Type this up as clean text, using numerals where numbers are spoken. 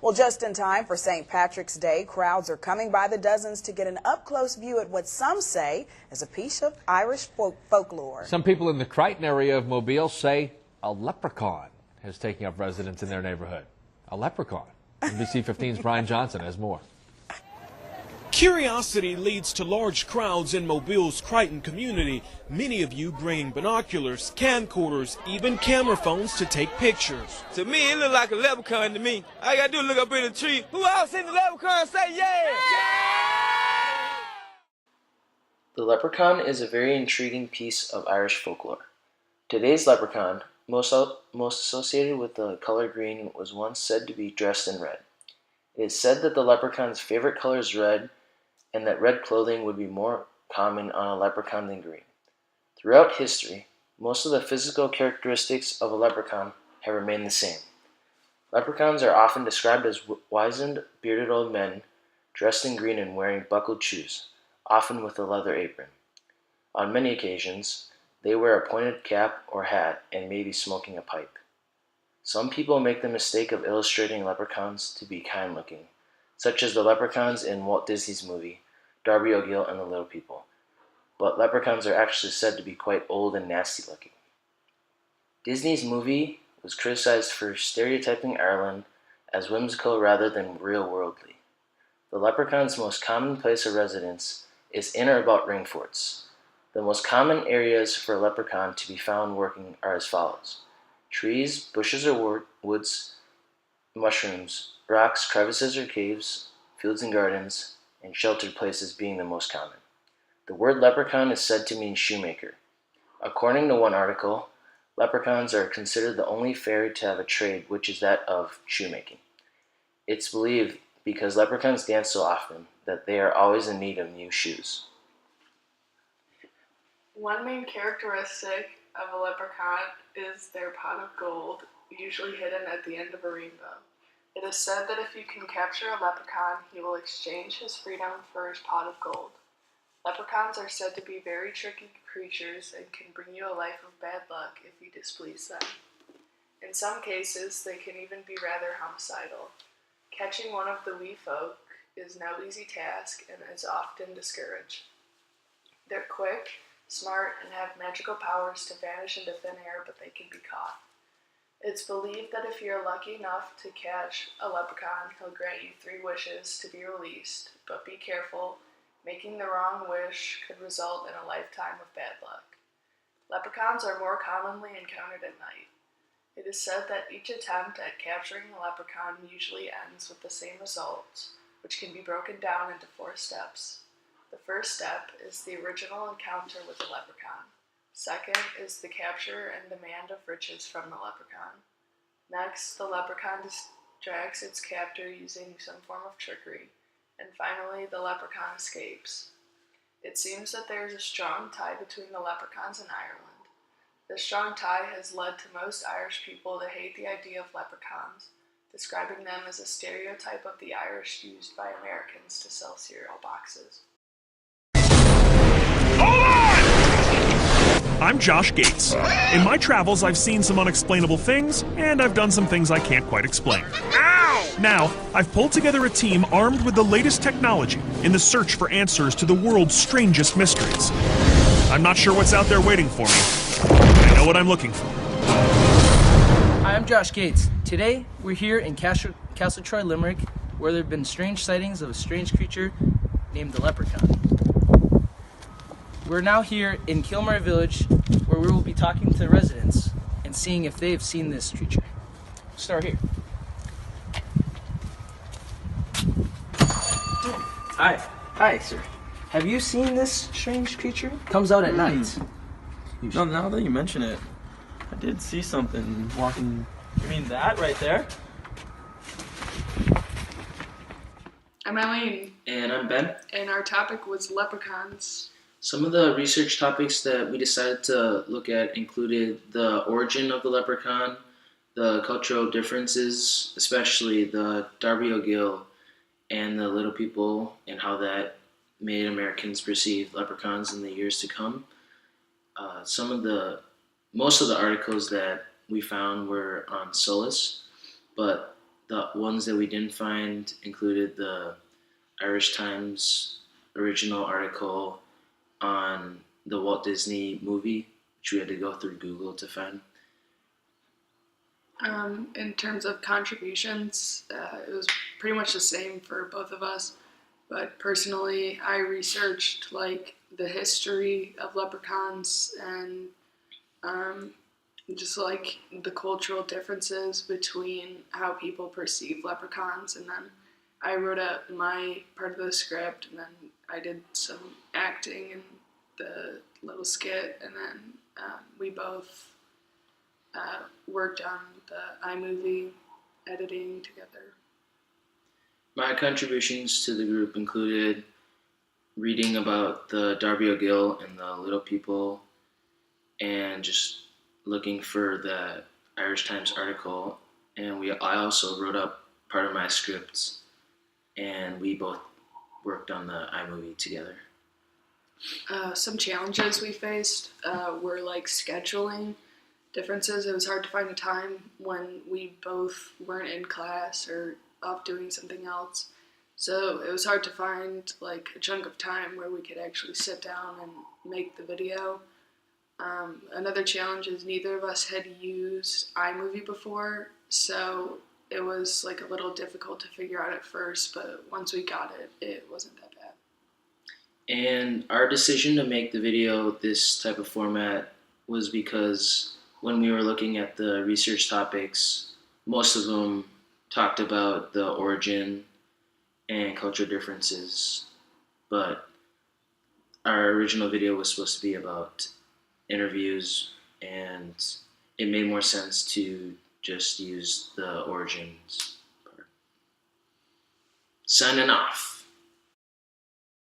Well, just in time for St. Patrick's Day, crowds are coming by the dozens to get an up-close view at what some say is a piece of Irish folklore. Some people in the Crichton area of Mobile say a leprechaun is taking up residence in their neighborhood. A leprechaun. NBC 15's Brian Johnson has more. Curiosity leads to large crowds in Mobile's Crichton community, many of you bringing binoculars, camcorders, even camera phones to take pictures. To me, it look like a leprechaun to me. All I gotta do is look up in the tree. Who else seen the leprechaun? Say yeah! Yeah! The leprechaun is a very intriguing piece of Irish folklore. Today's leprechaun, most associated with the color green, was once said to be dressed in red. It is said that the leprechaun's favorite color is red, and that red clothing would be more common on a leprechaun than green. Throughout history, most of the physical characteristics of a leprechaun have remained the same. Leprechauns are often described as wizened, bearded old men dressed in green and wearing buckled shoes, often with a leather apron. On many occasions, they wear a pointed cap or hat and may be smoking a pipe. Some people make the mistake of illustrating leprechauns to be kind-looking, such as the leprechauns in Walt Disney's movie, Darby O'Gill and the Little People. But leprechauns are actually said to be quite old and nasty-looking. Disney's movie was criticized for stereotyping Ireland as whimsical rather than real-worldly. The leprechaun's most common place of residence is in or about ring forts. The most common areas for a leprechaun to be found working are as follows: trees, bushes or woods, mushrooms, rocks, crevices or caves, fields and gardens, and sheltered places being the most common. The word leprechaun is said to mean shoemaker. According to one article, leprechauns are considered the only fairy to have a trade, which is that of shoemaking. It's believed because leprechauns dance so often that they are always in need of new shoes. One main characteristic of a leprechaun is their pot of gold, usually hidden at the end of a rainbow. It is said that if you can capture a leprechaun, he will exchange his freedom for his pot of gold. Leprechauns are said to be very tricky creatures and can bring you a life of bad luck if you displease them. In some cases, they can even be rather homicidal. Catching one of the wee folk is no easy task and is often discouraged. They're quick, smart, and have magical powers to vanish into thin air, but they can be caught. It's believed that if you're lucky enough to catch a leprechaun, he'll grant you 3 wishes to be released, but be careful, making the wrong wish could result in a lifetime of bad luck. Leprechauns are more commonly encountered at night. It is said that each attempt at capturing a leprechaun usually ends with the same results, which can be broken down into 4 steps. The first step is the original encounter with the leprechaun. Second is the capture and demand of riches from the leprechaun. Next, the leprechaun distracts its captor using some form of trickery. And finally, the leprechaun escapes. It seems that there is a strong tie between the leprechauns and Ireland. This strong tie has led to most Irish people to hate the idea of leprechauns, describing them as a stereotype of the Irish used by Americans to sell cereal boxes. I'm Josh Gates. In my travels, I've seen some unexplainable things, and I've done some things I can't quite explain. Ow! Now, I've pulled together a team armed with the latest technology in the search for answers to the world's strangest mysteries. I'm not sure what's out there waiting for me. I know what I'm looking for. Hi, I'm Josh Gates. Today, we're here in Castle Troy, Limerick, where there have been strange sightings of a strange creature named the leprechaun. We're now here in Kilmar Village, where we will be talking to the residents and seeing if they have seen this creature. Start here. Hi. Hi, sir. Have you seen this strange creature? It comes out at night. No, now that you mention it, I did see something walking. You mean that right there? I'm Eileen. And I'm Ben. And our topic was leprechauns. Some of the research topics that we decided to look at included the origin of the leprechaun, the cultural differences, especially the Darby O'Gill and the Little People, and how that made Americans perceive leprechauns in the years to come. Most of the articles that we found were on Solus, but The ones that we didn't find included the Irish Times original article on the Walt Disney movie, which we had to go through Google to find. In terms of contributions, it was pretty much the same for both of us. But personally, I researched like the history of leprechauns and just like the cultural differences between how people perceive leprechauns, and then I wrote out my part of the script, and then I did some acting in the little skit, and then we both worked on the iMovie editing together. My contributions to the group included reading about the Darby O'Gill and the Little People, and just looking for the Irish Times article. And I also wrote up part of my scripts, and we both worked on the iMovie together. Some challenges we faced were like scheduling differences. It was hard to find a time when we both weren't in class or off doing something else. So it was hard to find like a chunk of time where we could actually sit down and make the video. Another challenge is neither of us had used iMovie before, so it was like a little difficult to figure out at first, but once we got it, it wasn't that bad. And our decision to make the video this type of format was because when we were looking at the research topics, most of them talked about the origin and cultural differences, but our original video was supposed to be about interviews, and it made more sense to just use the origins part. Signing off.